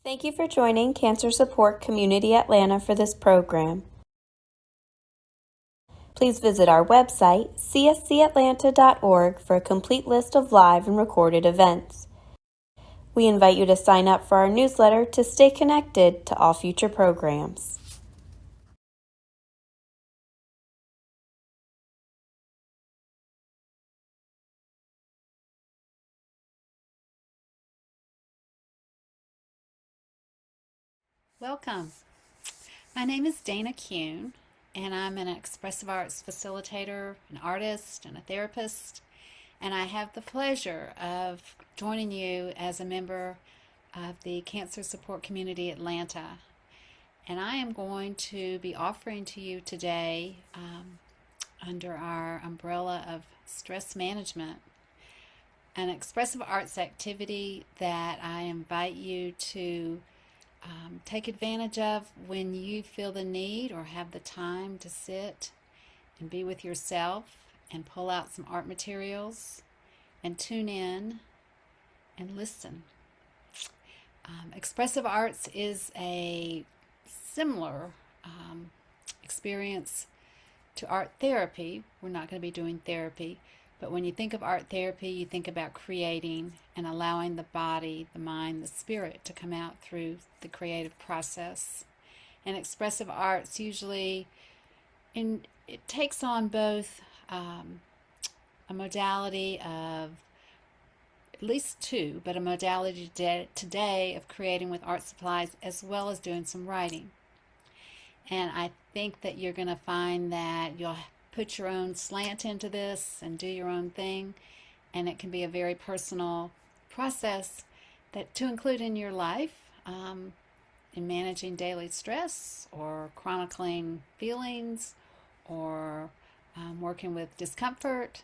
Thank you for joining Cancer Support Community Atlanta for this program. Please visit our website, cscatlanta.org, for a complete list of live and recorded events. We invite you to sign up for our newsletter to stay connected to all future programs. Welcome. My name is Dana Kuhn, and I'm an expressive arts facilitator, an artist, and a therapist. And I have the pleasure of joining you as a member of the Cancer Support Community Atlanta. And I am going to be offering to you today, under our umbrella of stress management, an expressive arts activity that I invite you to take advantage of when you feel the need or have the time to sit and be with yourself and pull out some art materials and tune in and listen. Expressive arts is a similar experience to art therapy. We're not going to be doing therapy, but when you think of art therapy, you think about creating and allowing the body, the mind, the spirit to come out through the creative process. And expressive arts usually, it takes on both a modality of at least two, but a modality today of creating with art supplies as well as doing some writing. And I think that you're going to find that you'll put your own slant into this and do your own thing, and it can be a very personal process that to include in your life, in managing daily stress or chronicling feelings or working with discomfort.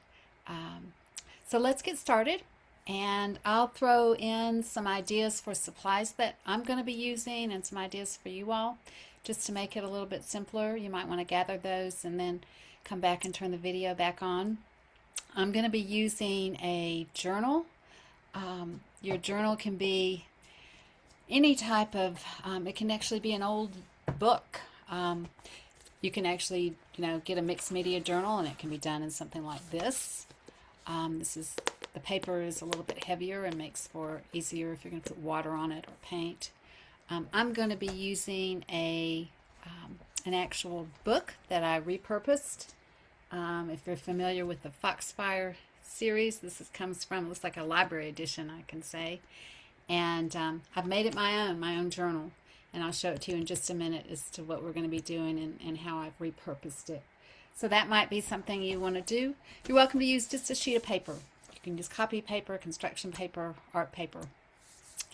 So let's get started, and I'll throw in some ideas for supplies that I'm going to be using and some ideas for you all just to make it a little bit simpler. You might want to gather those and then come back and turn the video back on. I'm going to be using a journal. Your journal can be any type of, it can actually be an old book. You can actually, get a mixed media journal, and it can be done in something like this. The paper is a little bit heavier and makes for easier if you're going to put water on it or paint. I'm going to be using an actual book that I repurposed. If you're familiar with the Foxfire series, comes from, looks like a library edition, I can say. And I've made it my own journal. And I'll show it to you in just a minute as to what we're going to be doing and how I've repurposed it. So that might be something you want to do. You're welcome to use just a sheet of paper. You can use copy paper, construction paper, art paper.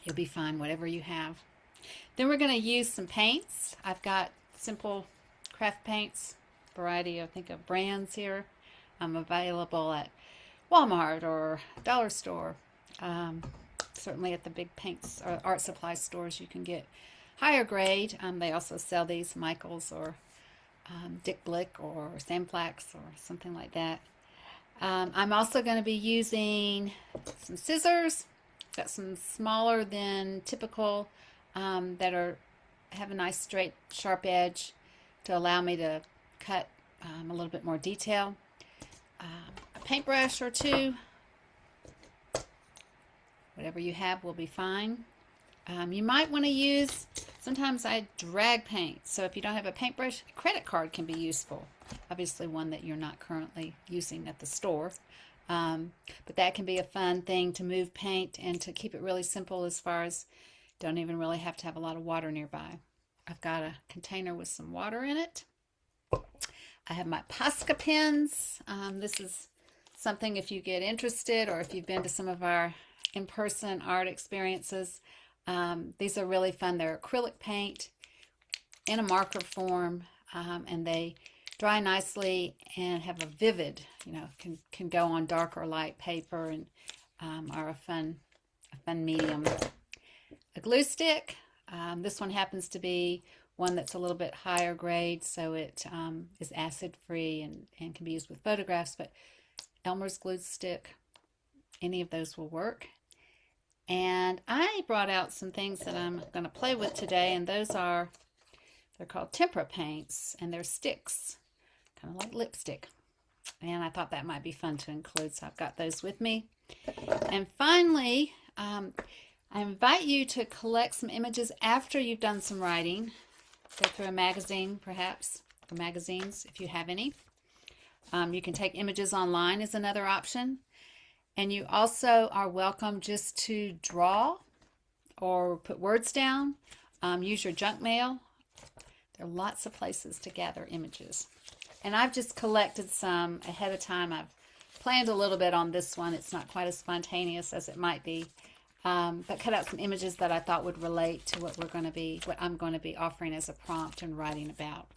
You'll be fine, whatever you have. Then we're going to use some paints. I've got simple craft paints, variety, I think, of brands here. I'm available at Walmart or Dollar Store. Certainly at the big paints or art supply stores you can get higher grade. They also sell these Michaels or Dick Blick or Samflax or something like that. I'm also going to be using some scissors. Got some smaller than typical that have a nice straight sharp edge to allow me to cut a little bit more detail. A paintbrush or two, whatever you have will be fine. You might want to use, sometimes I drag paint, so if you don't have a paintbrush, a credit card can be useful. Obviously one that you're not currently using at the store. But that can be a fun thing to move paint and to keep it really simple as far as don't even really have to have a lot of water nearby. I've got a container with some water in it. I have my Posca pens. This is something, if you get interested or if you've been to some of our in-person art experiences, these are really fun. They're acrylic paint in a marker form, and they dry nicely and have a vivid, can go on dark or light paper and are a fun medium. A glue stick. This one happens to be one that's a little bit higher grade, so it is acid free and can be used with photographs, but Elmer's glue stick, any of those will work. And I brought out some things that I'm going to play with today, and they're called tempera paints, and they're sticks, kind of like lipstick. And I thought that might be fun to include, so I've got those with me. And finally, I invite you to collect some images after you've done some writing. Go through a magazine, perhaps, or magazines if you have any. You can take images online is another option. And you also are welcome just to draw or put words down. Use your junk mail. There are lots of places to gather images. And I've just collected some ahead of time. I've planned a little bit on this one. It's not quite as spontaneous as it might be. But cut out some images that I thought would relate to what I'm going to be offering as a prompt and writing about.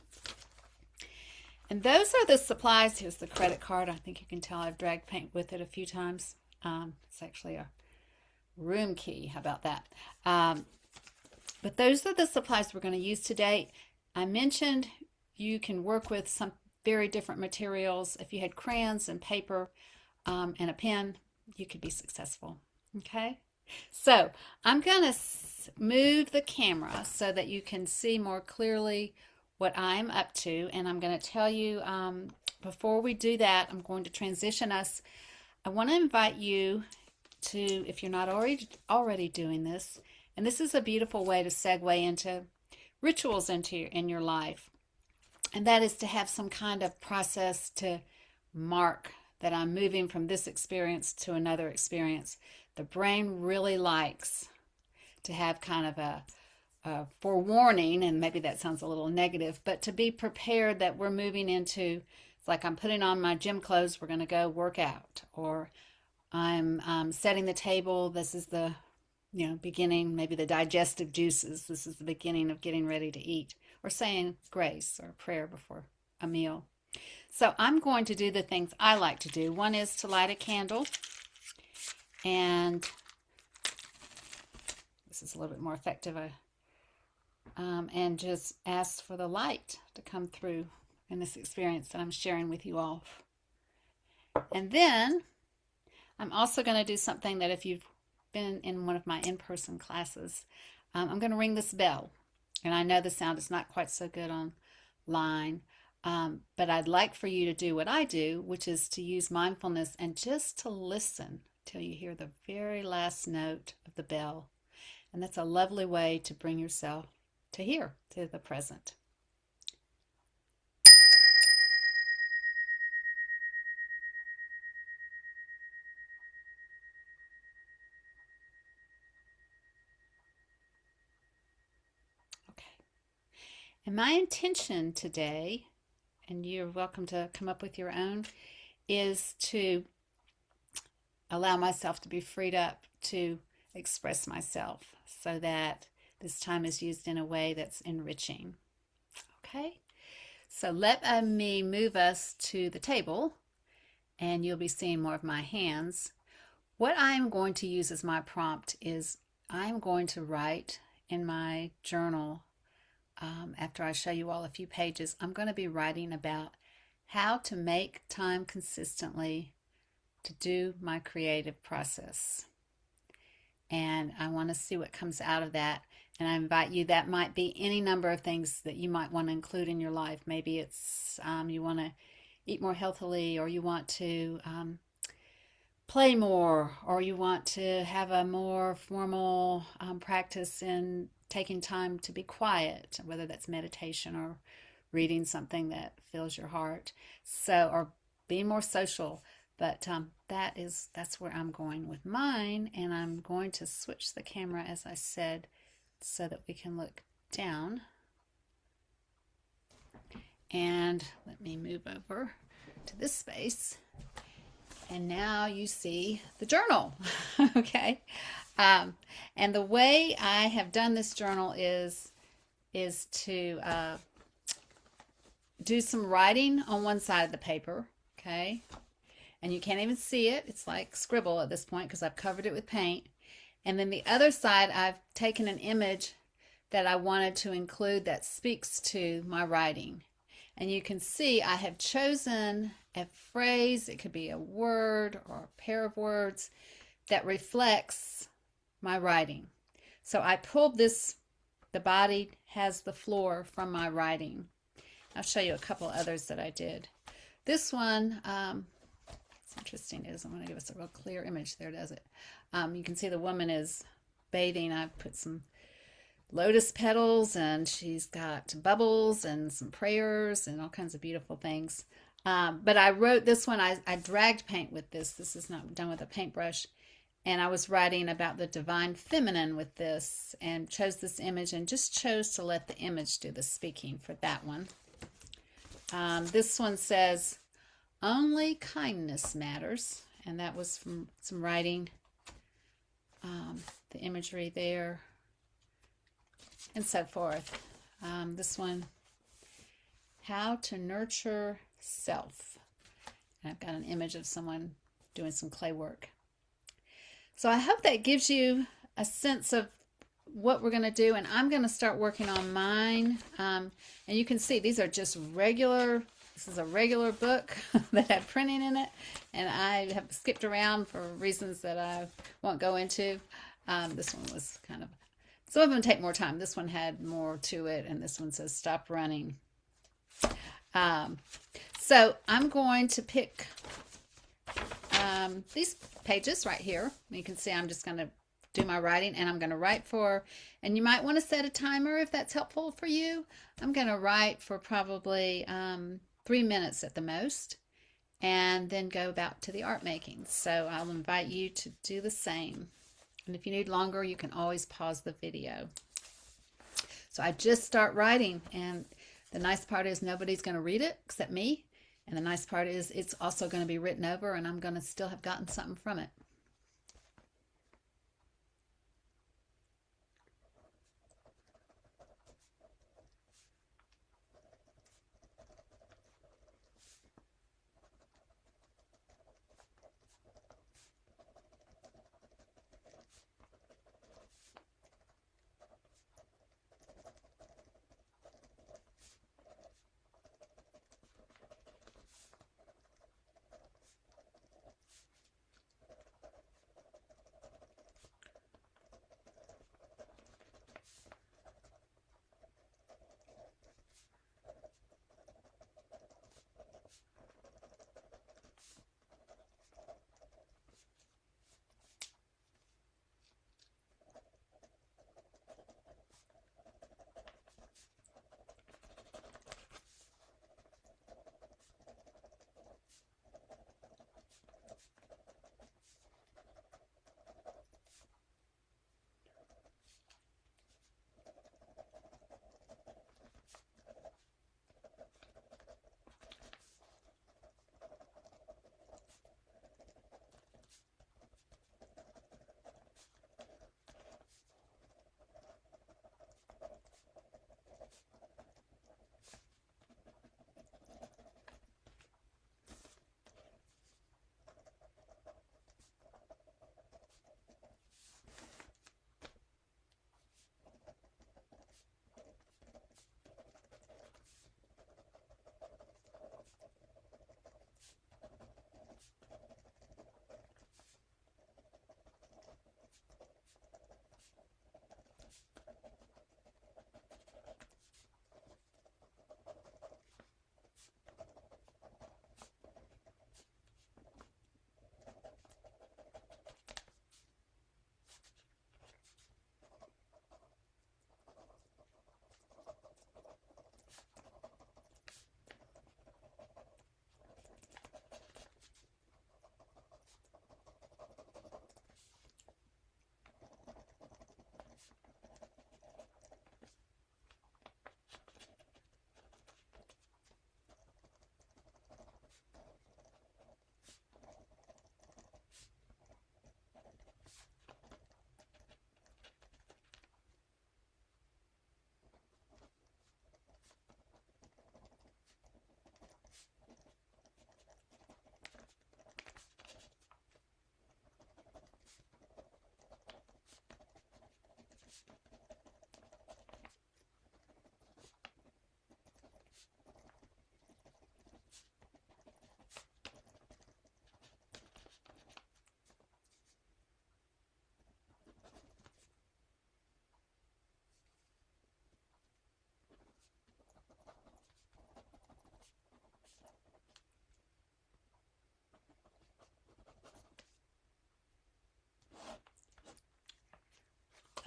And those are the supplies. Here's the credit card. I think you can tell I've dragged paint with it a few times. It's actually a room key. How about that? But those are the supplies we're going to use today. I mentioned you can work with some very different materials. If you had crayons and paper and a pen, you could be successful. Okay? So I'm going to move the camera so that you can see more clearly what I'm up to, and I'm going to tell you before we do that, I'm going to transition us. I want to invite you to, if you're not already doing this, and this is a beautiful way to segue into rituals in your life, and that is to have some kind of process to mark that I'm moving from this experience to another experience. The brain really likes to have kind of a forewarning, and maybe that sounds a little negative, but to be prepared that we're moving into, it's like I'm putting on my gym clothes, we're going to go work out, or I'm setting the table, this is the beginning, maybe the digestive juices, this is the beginning of getting ready to eat, or saying grace or prayer before a meal. So I'm going to do the things I like to do. One is to light a candle, and this is a little bit more effective, and just ask for the light to come through in this experience that I'm sharing with you all. And then I'm also going to do something that if you've been in one of my in-person classes, I'm going to ring this bell. And I know the sound is not quite so good online, but I'd like for you to do what I do, which is to use mindfulness and just to listen till you hear the very last note of the bell. And that's a lovely way to bring yourself to here, to the present. Okay. And my intention today, and you're welcome to come up with your own, is to allow myself to be freed up to express myself so that this time is used in a way that's enriching. Okay? So let me move us to the table, and you'll be seeing more of my hands. What I'm going to use as my prompt is I'm going to write in my journal, after I show you all a few pages, I'm going to be writing about how to make time consistently to do my creative process. And I want to see what comes out of that. And I invite you, that might be any number of things that you might want to include in your life. Maybe it's you want to eat more healthily, or you want to play more, or you want to have a more formal practice in taking time to be quiet, whether that's meditation or reading something that fills your heart. So, or being more social. But that's where I'm going with mine, and I'm going to switch the camera, as I said, so that we can look down. And let me move over to this space. And now you see the journal, okay? And the way I have done this journal is to do some writing on one side of the paper, okay? And you can't even see it. It's like scribble at this point because I've covered it with paint. And then the other side, I've taken an image that I wanted to include that speaks to my writing. And you can see I have chosen a phrase, it could be a word or a pair of words, that reflects my writing. So I pulled this, the body has the floor from my writing. I'll show you a couple others that I did. This one, it's interesting, is I'm going to give us a real clear image there, does it? You can see the woman is bathing. I've put some lotus petals, and she's got bubbles and some prayers and all kinds of beautiful things. But I wrote this one, I dragged paint with this. This is not done with a paintbrush. And I was writing about the divine feminine with this, and chose this image and just chose to let the image do the speaking for that one. This one says, only kindness matters. And that was from some writing, the imagery there, and so forth. This one, how to nurture self. And I've got an image of someone doing some clay work. So I hope that gives you a sense of what we're going to do, and I'm going to start working on mine. And you can see these are just regular, this is a regular book that had printing in it, and I have skipped around for reasons that I won't go into. This one was kind of, some of them take more time. This one had more to it, and this one says stop running. So I'm going to pick these pages right here. You can see I'm just going to do my writing, and I'm going to write for, and you might want to set a timer if that's helpful for you. I'm going to write for probably 3 minutes at the most, and then go about to the art making. So I'll invite you to do the same. And if you need longer, you can always pause the video. So I just start writing, and the nice part is nobody's going to read it except me. And the nice part is it's also going to be written over, and I'm going to still have gotten something from it.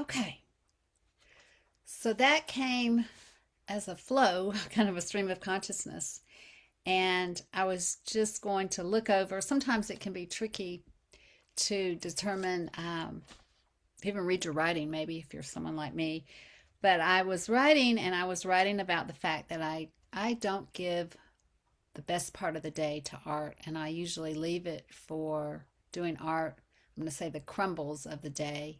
Okay, so that came as a flow, kind of a stream of consciousness. And I was just going to look over. Sometimes it can be tricky to determine, even read your writing, maybe if you're someone like me. But I was writing, and I was writing about the fact that I don't give the best part of the day to art, and I usually leave it for doing art. I'm going to say the crumbles of the day,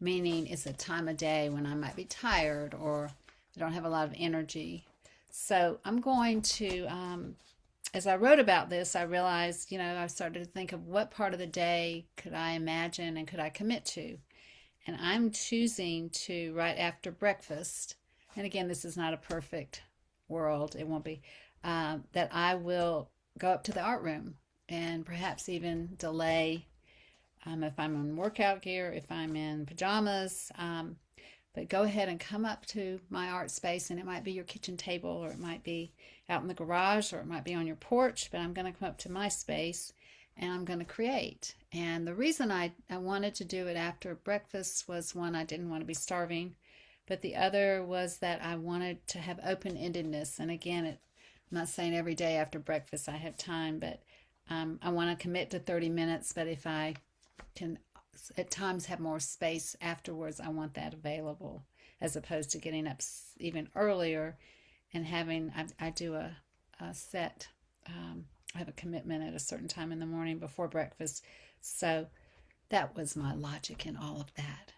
meaning it's a time of day when I might be tired or I don't have a lot of energy. So I'm going to, as I wrote about this, I realized, I started to think of what part of the day could I imagine and could I commit to. And I'm choosing to, right after breakfast, and again, this is not a perfect world, it won't be, that I will go up to the art room and perhaps even delay, if I'm in workout gear, if I'm in pajamas, but go ahead and come up to my art space, and it might be your kitchen table, or it might be out in the garage, or it might be on your porch, but I'm going to come up to my space and I'm going to create. And the reason I wanted to do it after breakfast was, one, I didn't want to be starving, but the other was that I wanted to have open-endedness. And again, I'm not saying every day after breakfast I have time, but I want to commit to 30 minutes, but if I can at times have more space afterwards, I want that available, as opposed to getting up even earlier and having, I do a set, I have a commitment at a certain time in the morning before breakfast. So that was my logic in all of that.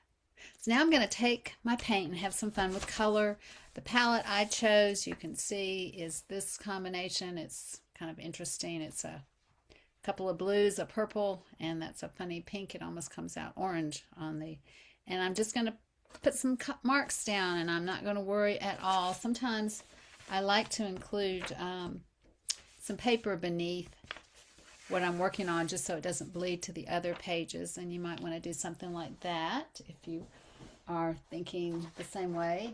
So now I'm going to take my paint and have some fun with color. The palette I chose, you can see, is this combination. It's kind of interesting. It's a couple of blues, a purple, and that's a funny pink. It almost comes out orange on the, and I'm just going to put some marks down, and I'm not going to worry at all. Sometimes I like to include some paper beneath what I'm working on, just so it doesn't bleed to the other pages, and you might want to do something like that if you are thinking the same way.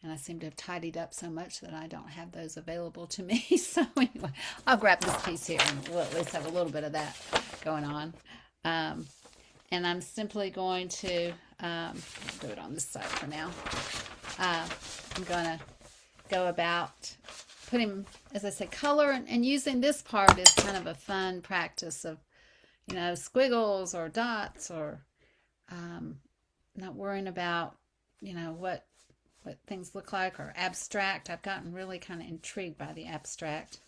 And I seem to have tidied up so much that I don't have those available to me. So anyway, I'll grab this piece here and we'll at least have a little bit of that going on. And I'm simply going to do it on this side for now. I'm going to go about putting, as I say, color, and using this part is kind of a fun practice of, squiggles or dots, or not worrying about, what things look like, or abstract. I've gotten really kind of intrigued by the abstract.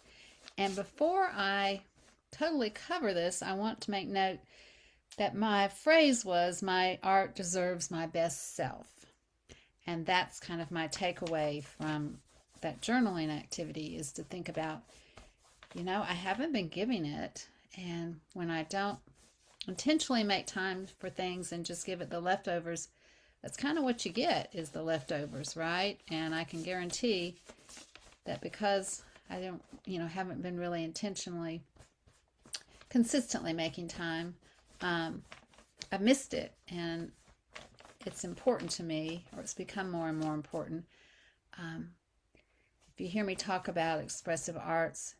And before I totally cover this, I want to make note that my phrase was, my art deserves my best self. And that's kind of my takeaway from that journaling activity, is to think about, I haven't been giving it. And when I don't intentionally make time for things and just give it the leftovers, that's kind of what you get, is the leftovers, right? And I can guarantee that because I don't, haven't been really intentionally, consistently making time, I've missed it. And it's important to me, or it's become more and more important. If you hear me talk about expressive arts,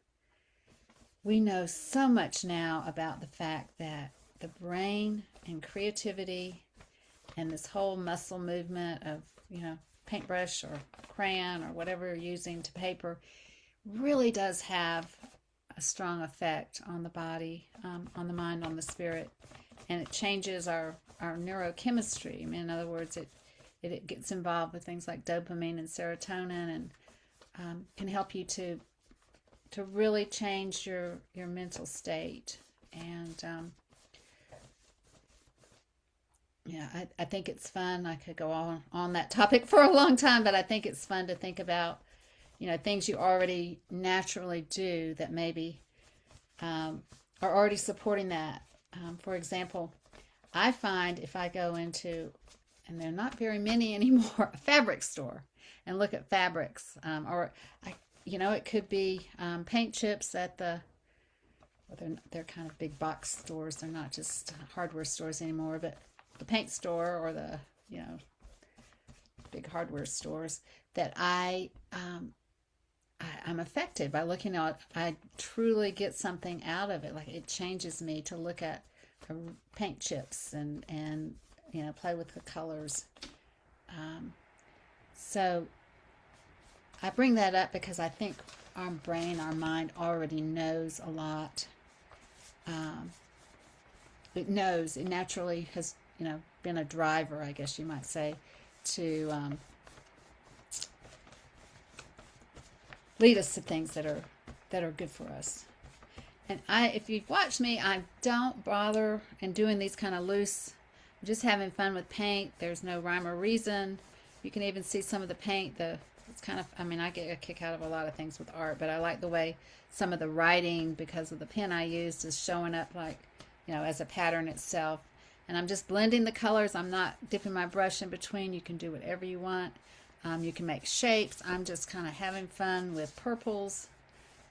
we know so much now about the fact that the brain and creativity and this whole muscle movement of, paintbrush or crayon or whatever you're using to paper really does have a strong effect on the body, on the mind, on the spirit. And it changes our neurochemistry. I mean, in other words, it gets involved with things like dopamine and serotonin, and can help you to really change your mental state. And I think it's fun. I could go on that topic for a long time, but I think it's fun to think about, things you already naturally do that maybe are already supporting that. For example, I find if I go into, and there are not very many anymore, a fabric store, and look at fabrics, it could be paint chips at the, they're kind of big box stores. They're not just hardware stores anymore, but the paint store, or the, big hardware stores, that I'm affected by looking at. I truly get something out of it. Like, it changes me to look at paint chips and play with the colors. So I bring that up because I think our brain, our mind already knows a lot. It knows, it naturally has, been a driver, I guess you might say, to lead us to things that are good for us. And if you've watched me, I don't bother in doing these kind of loose, I'm just having fun with paint. There's no rhyme or reason. You can even see some of the paint. It's kind of, I get a kick out of a lot of things with art, but I like the way some of the writing, because of the pen I used, is showing up like, as a pattern itself. And I'm just blending the colors. I'm not dipping my brush in between. You can do whatever you want. You can make shapes. I'm just kind of having fun with purples.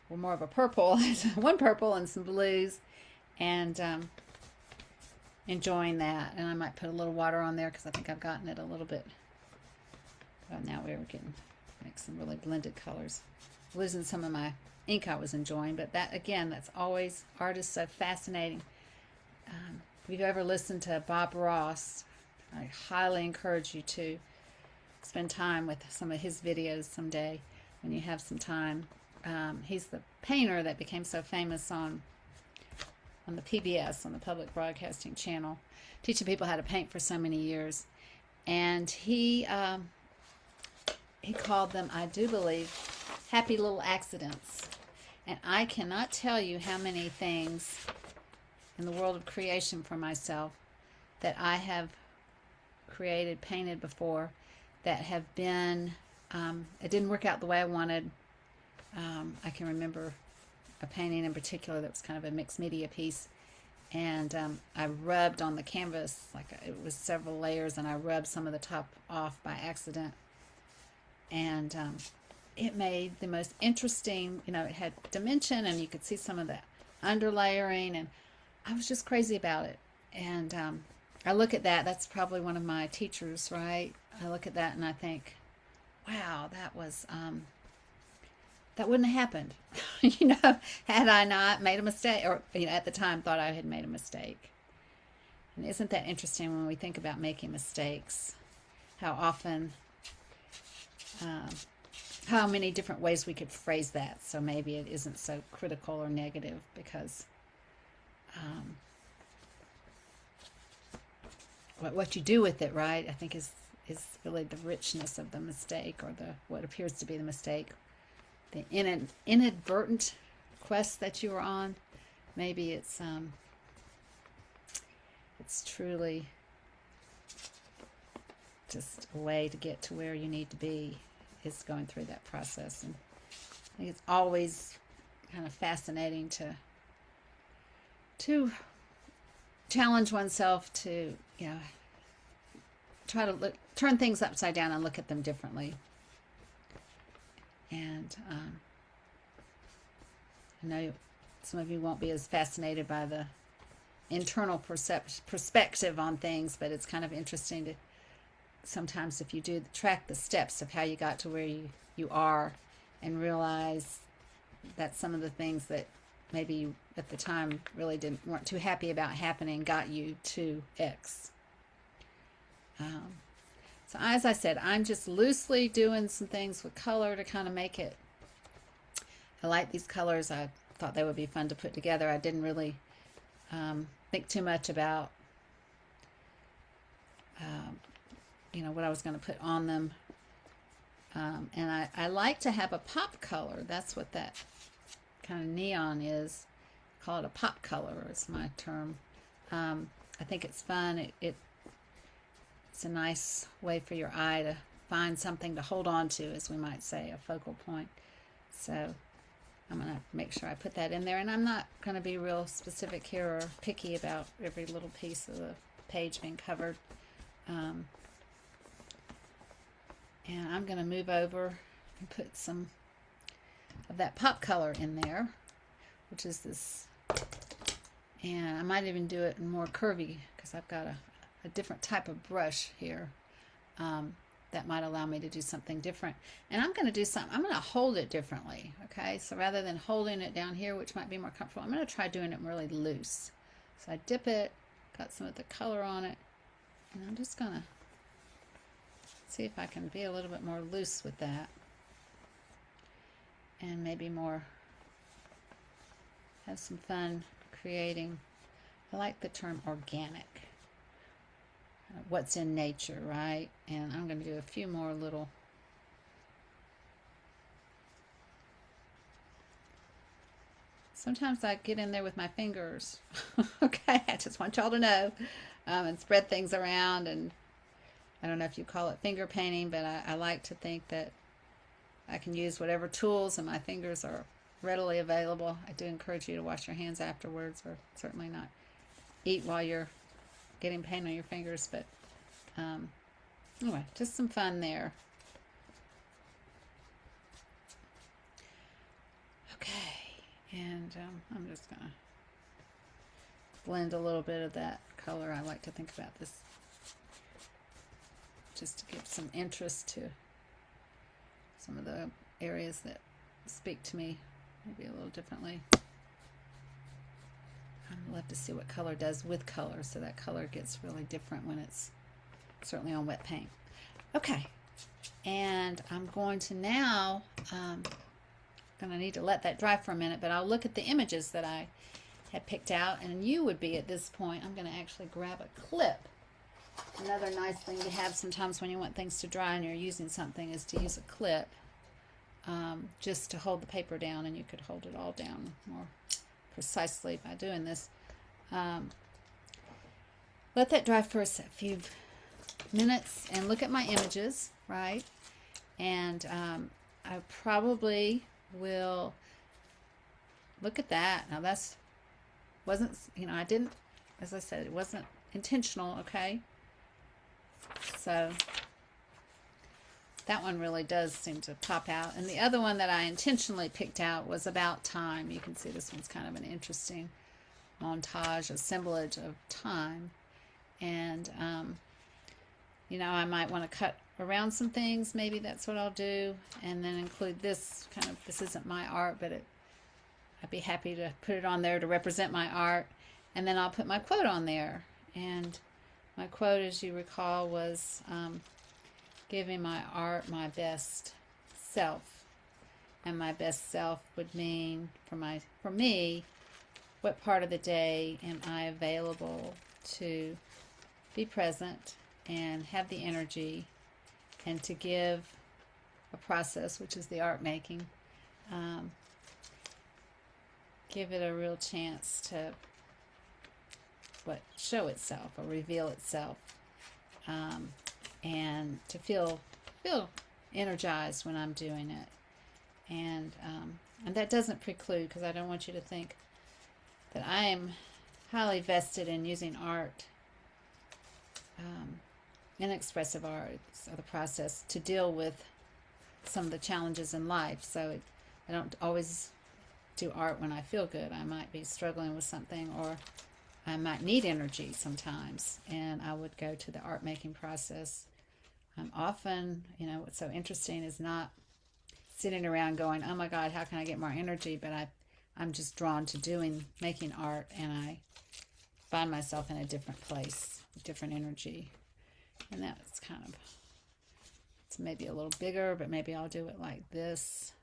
Well, more of a purple, one purple and some blues, and enjoying that. And I might put a little water on there because I think I've gotten it a little bit. Well, now we're getting make some really blended colors. Losing some of my ink I was enjoying, but that, again, that's always, art is so fascinating. If you've ever listened to Bob Ross, I highly encourage you to spend time with some of his videos someday when you have some time. He's the painter that became so famous on the PBS, on the Public Broadcasting Channel, teaching people how to paint for so many years. And he called them, I do believe, happy little accidents. And I cannot tell you how many things in the world of creation for myself that I have created, painted before, that have been, it didn't work out the way I wanted. I can remember a painting in particular that was kind of a mixed media piece, and I rubbed on the canvas, like it was several layers, and I rubbed some of the top off by accident, and it made the most interesting, it had dimension, and you could see some of the underlayering, and I was just crazy about it. And I look at that, that's probably one of my teachers, right? I look at that and I think, wow, that was that wouldn't have happened had I not made a mistake, or at the time thought I had made a mistake. And isn't that interesting when we think about making mistakes, how often how many different ways we could phrase that, so maybe it isn't so critical or negative, because what you do with it, right, I think is really the richness of the mistake, or what appears to be the mistake, the inadvertent quest that you were on. Maybe it's truly just a way to get to where you need to be, is going through that process. And I think it's always kind of fascinating to challenge oneself to, try to turn things upside down and look at them differently. And I know some of you won't be as fascinated by the internal perspective on things, but it's kind of interesting to sometimes, if you do track the steps of how you got to where you are, and realize that some of the things that maybe you at the time really weren't too happy about happening got you to X. So as I said, I'm just loosely doing some things with color to kind of make it. I like these colors. I thought they would be fun to put together. I didn't really think too much about what I was going to put on them. And I like to have a pop color. That's what that kind of neon is. I call it a pop color, is my term. I think it's fun. It's a nice way for your eye to find something to hold on to, as we might say, a focal point. So I'm going to make sure I put that in there. And I'm not going to be real specific here or picky about every little piece of the page being covered. And I'm going to move over and put some of that pop color in there, which is this. And I might even do it more curvy, because I've got a different type of brush here that might allow me to do something different. And I'm going to do something, I'm going to hold it differently, okay? So rather than holding it down here, which might be more comfortable, I'm going to try doing it really loose. So I dip it, got some of the color on it, And I'm just going to see if I can be a little bit more loose with that. And maybe more, have some fun creating. I like the term organic. What's in nature, right? And I'm going to do a few more little sometimes I get in there with my fingers. Okay, I just want y'all to know, and spread things around. And I don't know if you call it finger painting, but I like to think that I can use whatever tools, and my fingers are readily available. I do encourage you to wash your hands afterwards, or certainly not eat while you're getting paint on your fingers. But anyway, just some fun there. Okay, and I'm just going to blend a little bit of that color. I like to think about this just to give some interest to some of the areas that speak to me maybe a little differently. I'd love to see what color does with color, so that color gets really different when it's certainly on wet paint. Okay, and I'm going to now, going to need to let that dry for a minute, but I'll look at the images that I had picked out, and you would be at this point, I'm going to actually grab a clip. Another nice thing to have sometimes when you want things to dry and you're using something is to use a clip, just to hold the paper down, and you could hold it all down more precisely by doing this. Let that dry for a few minutes and look at my images, right? And I probably will look at that. Now that's wasn't, I didn't, as I said, it wasn't intentional, okay? So that one really does seem to pop out. And the other one that I intentionally picked out was about time. You can see this one's kind of an interesting montage, assemblage of time. And, I might want to cut around some things. Maybe that's what I'll do. And then include this this isn't my art, but I'd be happy to put it on there to represent my art. And then I'll put my quote on there. And my quote, as you recall, was, giving my art my best self. And my best self would mean, for me, what part of the day am I available to be present and have the energy, and to give a process, which is the art making, give it a real chance to show itself or reveal itself, and to feel energized when I'm doing it. And that doesn't preclude, because I don't want you to think that I am highly vested in using art, in expressive arts, or the process, to deal with some of the challenges in life. So I don't always do art when I feel good. I might be struggling with something, or I might need energy sometimes, and I would go to the art making process. Often, what's so interesting is not sitting around going, oh my God, how can I get more energy? But I'm just drawn to making art, and I find myself in a different place, different energy. And that's it's maybe a little bigger, but maybe I'll do it like this.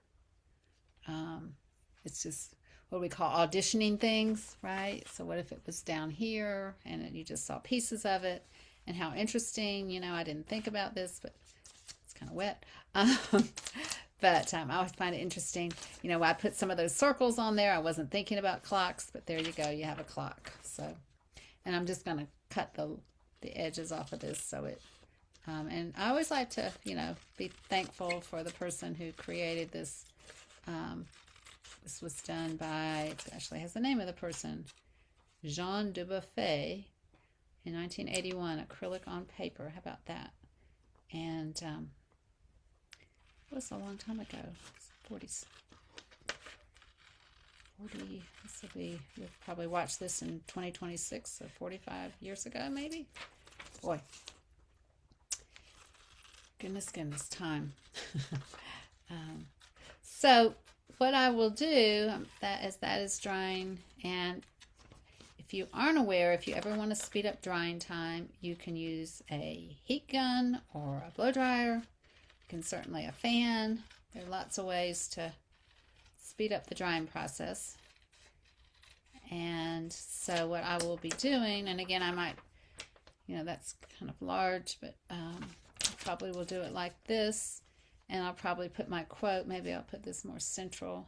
It's just what we call auditioning things, right? So what if it was down here and you just saw pieces of it, and how interesting, I didn't think about this, but it's kind of wet. But I always find it interesting. I put some of those circles on there. I wasn't thinking about clocks, but there you go. You have a clock. So, and I'm just going to cut the edges off of this, so it, and I always like to, be thankful for the person who created this. This was done by, it actually has the name of the person, Jean Dubuffet, in 1981, acrylic on paper. How about that? And it was a long time ago, 40s. This will be, you'll probably watch this in 2026, so 45 years ago, maybe. Boy, goodness, time. So what I will do, that is drying, and if if you aren't aware, if you ever want to speed up drying time, you can use a heat gun or a blow dryer. You can certainly a fan. There are lots of ways to speed up the drying process. And so what I will be doing, and again, I might, that's kind of large, but I probably will do it like this. And I'll probably put my quote, maybe I'll put this more central,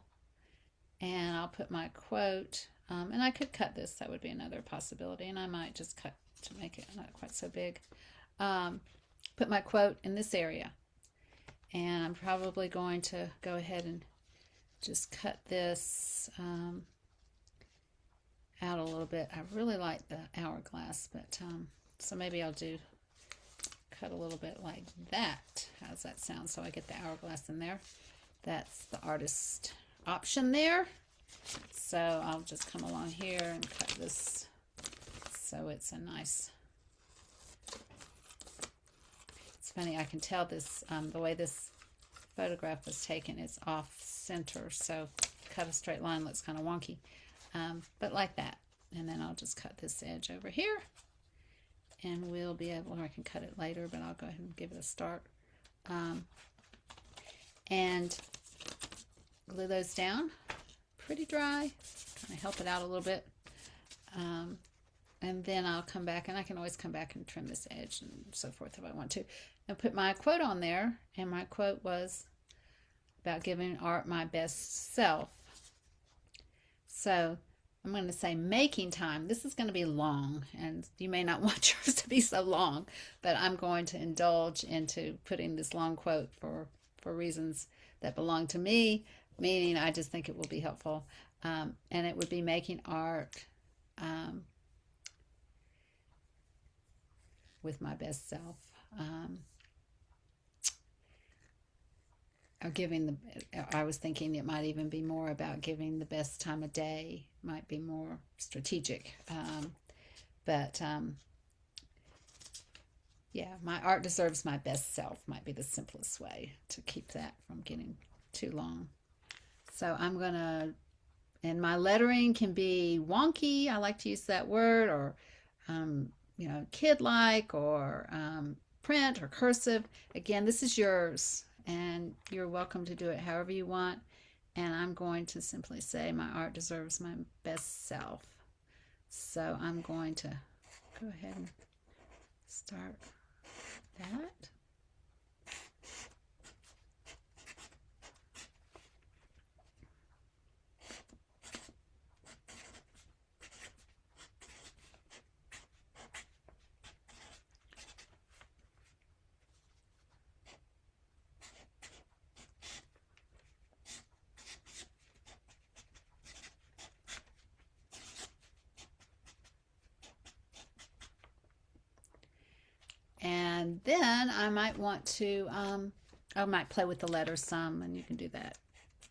and I'll put my quote, and I could cut this, that would be another possibility, and I might just cut to make it not quite so big. Put my quote in this area, and I'm probably going to go ahead and just cut this out a little bit. I really like the hourglass, but so maybe I'll cut a little bit like that. How's that sound? So I get the hourglass in there. That's the artist option there. So I'll just come along here and cut this so it's a nice. It's funny, I can tell this the way this photograph was taken is off center, so cut a straight line looks kind of wonky, but like that. And then I'll just cut this edge over here, and we'll be able, or I can cut it later, but I'll go ahead and give it a start. And glue those down pretty dry, kind of help it out a little bit. And then I'll come back, and I can always come back and trim this edge and so forth if I want to. And put my quote on there, and my quote was about giving art my best self. So I'm going to say making time. This is going to be long, and you may not want yours to be so long, but I'm going to indulge into putting this long quote for reasons that belong to me, meaning I just think it will be helpful. And it would be making art with my best self. Or I was thinking it might even be more about giving the best time of day, might be more strategic. Yeah, my art deserves my best self might be the simplest way to keep that from getting too long. So I'm going to, and my lettering can be wonky. I like to use that word, or, kid-like, or print or cursive. Again, this is yours, and you're welcome to do it however you want. And I'm going to simply say my art deserves my best self. So I'm going to go ahead and start that. And then I might want to, I might play with the letters some, and you can do that,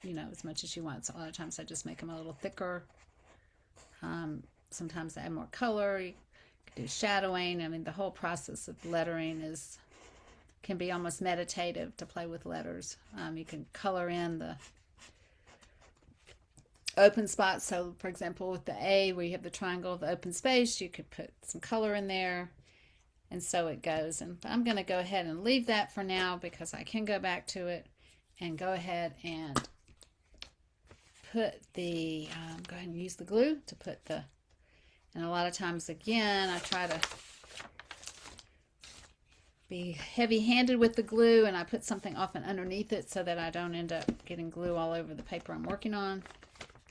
as much as you want. So a lot of times I just make them a little thicker. Sometimes I add more color. You can do shadowing. I mean, the whole process of lettering can be almost meditative to play with letters. You can color in the open spots. So, for example, with the A, where you have the triangle, the open space, you could put some color in there. And so it goes. And I'm going to go ahead and leave that for now, because I can go back to it and go ahead and put the, go ahead and use the glue to put the, and a lot of times, again, I try to be heavy-handed with the glue, and I put something often underneath it so that I don't end up getting glue all over the paper I'm working on.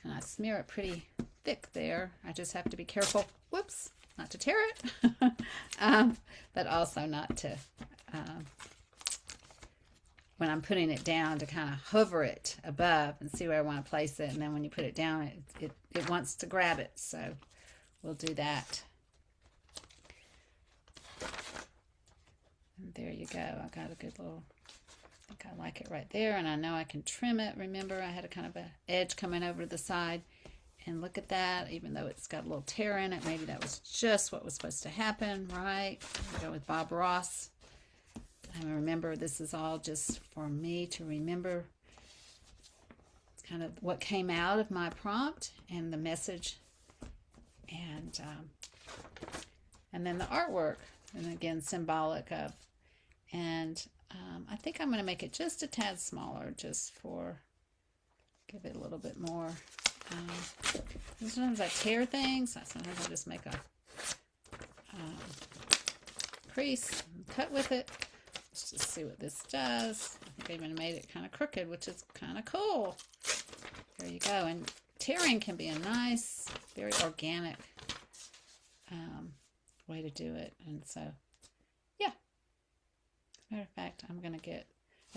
And I smear it pretty thick there. I just have to be careful. Whoops. Not to tear it, but also not to, when I'm putting it down, to kind of hover it above and see where I want to place it. And then when you put it down, it wants to grab it. So we'll do that. And there you go. I got a good little, I think I like it right there. And I know I can trim it. Remember, I had a kind of an edge coming over to the side. And look at that, even though it's got a little tear in it, maybe that was just what was supposed to happen, right? We go with Bob Ross. And remember, this is all just for me to remember kind of what came out of my prompt and the message and then the artwork, and again symbolic of. And I think I'm going to make it just a tad smaller, just for give it a little bit more. Sometimes I tear things. Sometimes I just make a crease and cut with it. Let's just see what this does. I think I even made it kind of crooked, which is kind of cool. There you go. And tearing can be a nice, very organic way to do it. And so, yeah. As a matter of fact, I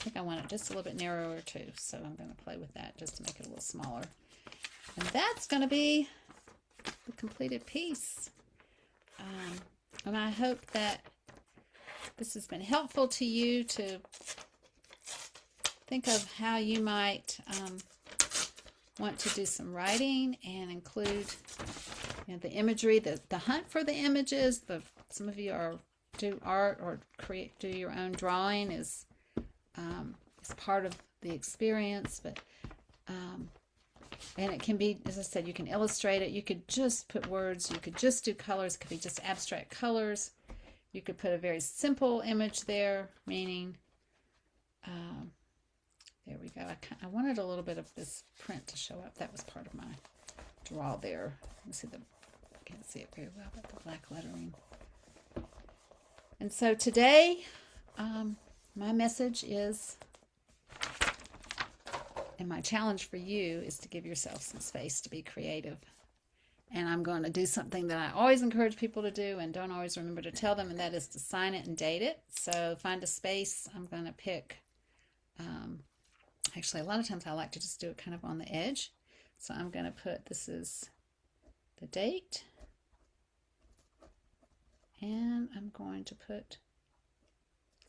think I want it just a little bit narrower too. So I'm going to play with that just to make it a little smaller. And that's going to be the completed piece. And I hope that this has been helpful to you to think of how you might want to do some writing and include the imagery, the hunt for the images. Some of you do art or do your own drawing is part of the experience, but and it can be, as I said, you can illustrate it. You could just put words. You could just do colors. It could be just abstract colors. You could put a very simple image there, meaning, there we go. I wanted a little bit of this print to show up. That was part of my draw there. You see I can't see it very well, but the black lettering. And so today, my message is, and my challenge for you is to give yourself some space to be creative. And I'm going to do something that I always encourage people to do and don't always remember to tell them, and that is to sign it and date it. So find a space. I'm going to pick, actually a lot of times I like to just do it kind of on the edge. So I'm going to put, this is the date. And I'm going to put,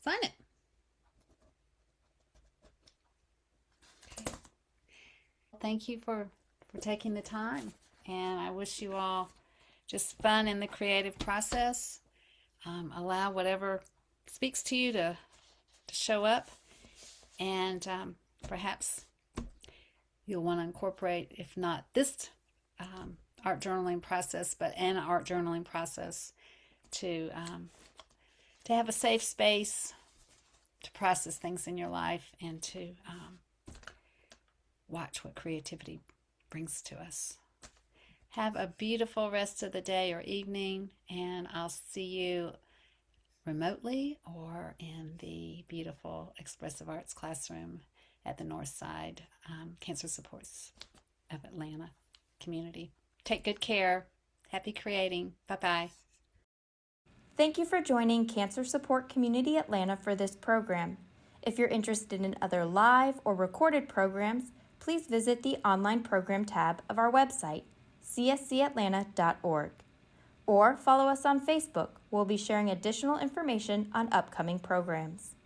sign it. Okay. Thank you for taking the time. And I wish you all just fun in the creative process. Allow whatever speaks to you to show up. And perhaps you'll want to incorporate, if not this art journaling process, but an art journaling process to have a safe space to process things in your life and to watch what creativity brings to us. Have a beautiful rest of the day or evening, and I'll see you remotely or in the beautiful Expressive Arts classroom at the North Side Cancer Supports of Atlanta community. Take good care. Happy creating. Bye-bye. Thank you for joining Cancer Support Community Atlanta for this program. If you're interested in other live or recorded programs, please visit the online program tab of our website, cscatlanta.org, or follow us on Facebook. We'll be sharing additional information on upcoming programs.